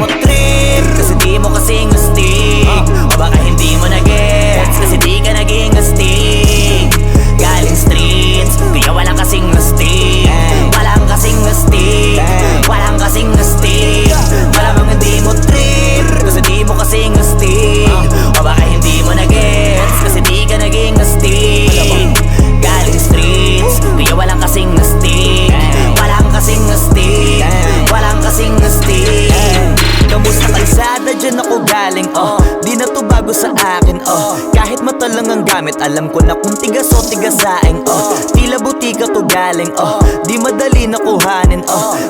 mo trip, kasi di mo kasing astig. O baka hindi mo na-gets, kasi di ka naging astig. Galing streets, kaya walang kasing astig. Walang kasing astig, walang kasing astig. Malamang hindi mo trip, kasi di mo kasing astig. O baka hindi mo na-gets, kasi di ka naging astig. Galing streets, kaya walang kasing astig. Walang kasing astig, walang kasing astig. Kamusta kalsada, dyan ako galing, di na to bago sa akin, kahit mata lang ang gamit, alam ko na kung tigas o tigasaing, tila butika to galing, di madali na kuhanin,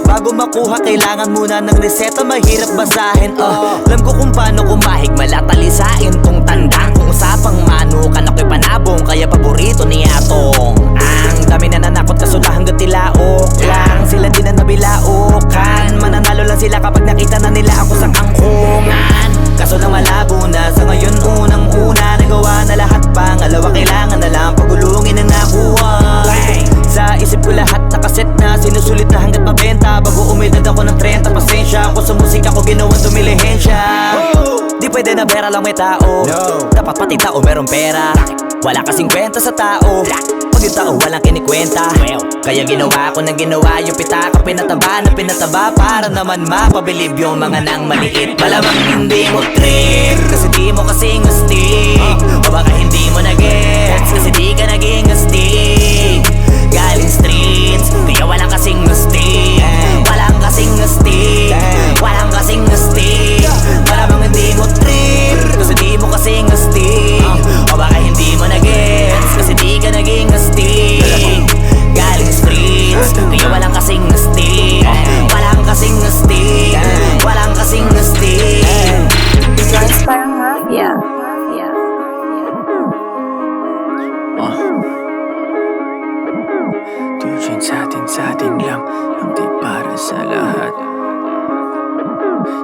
bago makuha kailangan muna ng reseta, mahirap basahin, alam ko kung paano kumahig, malatalisain tong tandang. Kung usapang manukan ako'y panabong, kaya paborito ni Atong. Ang dami na nanakot kaso hanggang tilaok lang, sila din na nabilaukan. Mananalo lang sila kapag nakita na nila ako sa kangkungan. Kaso lang malabo na sa ngayon, unang-una nagawa na lahat, pangalawa kailangan na lang pagulungin ang nakuha. Sa isip ko lahat nakaset na, sinusulit na hanggat mabenta. Bago umedad ako ng 30, pasensya ako sa musika ko, ginawang dumilihensya. Di pwede na pera lang may tao, dapat pati tao merong pera. Wala kasing kwenta sa tao, pag yung tao walang kinikwenta. Kaya ginawa ko ng ginawa, yung pitaka pinataba na pinataba, para naman mapabilib yung mga nang maliit. Malamang hindi mo trip, kasi di mo kasing astig. O baka hindi mo na-gets, kasi di ka naging astig. Galing streets, kaya walang kasing astig. Walang kasing astig, walang kasing astig. Malamang hindi mo trip, kasi di mo kasing astig. O baka hindi mo na-gets, kasi di ka naging astig. Galing streets, kaya walang kasing astig. Walang kasing astig, walang kasing astig. Guys, parang mafia. Tujuan sa atin lang, hindi para sa lahat.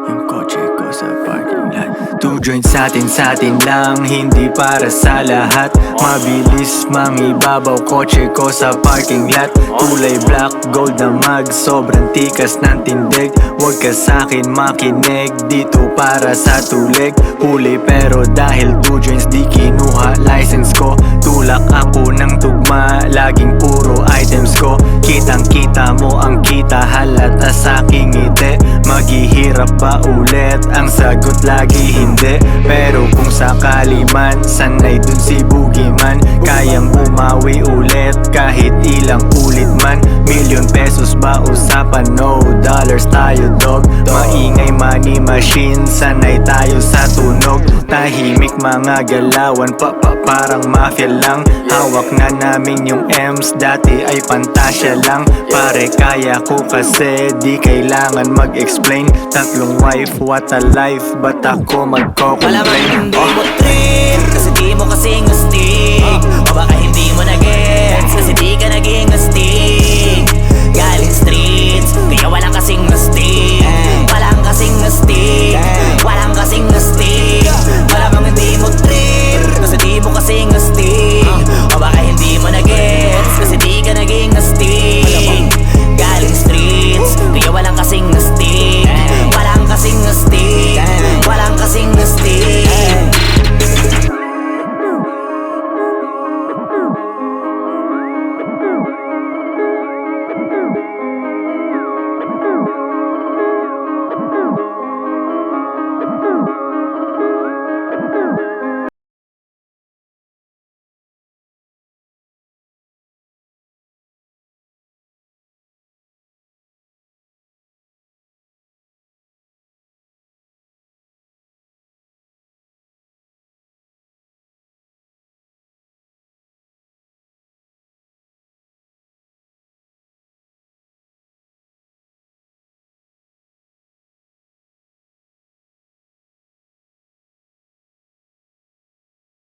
Yung kotse ko sa parking lot. Tujuan sa atin lang, hindi para sa lahat. Mabilis, mangibabaw, kotse ko sa parking lot. Kulay black, gold na mag, sobrang tikas ng tindig. Huwag ka sa'kin makinig, dito para sa tulig. Huli pero dahil 2 joints di kinuha license ko. Tulak ako ng tugma, laging puro items ko. Kitang kita mo ang kita, halata sa'king ngiti. Maghihirap ba ulit? Ang sagot lagi hindi. Pero kung sakali man, sanay dun si Boogeyman. Kayang bumawi ulit kahit ilang ulit man. Million pesos ba usapan? No dollars tayo dog. Maingay money machine, sanay tayo sa tunog. Tahimik mga galawan, parang mafia lang. Hawak na namin yung M's, dati ay pantasya lang. Pare kaya ko kasi di kailangan mag-explain. Tatlong wife, what a life, ba't ako magko-complain? Malamang hindi mo trip, kasi di mo kasing astig. O baka hindi mo na-gets, kasi di ka naging astig. Galing streets, kaya walang kasing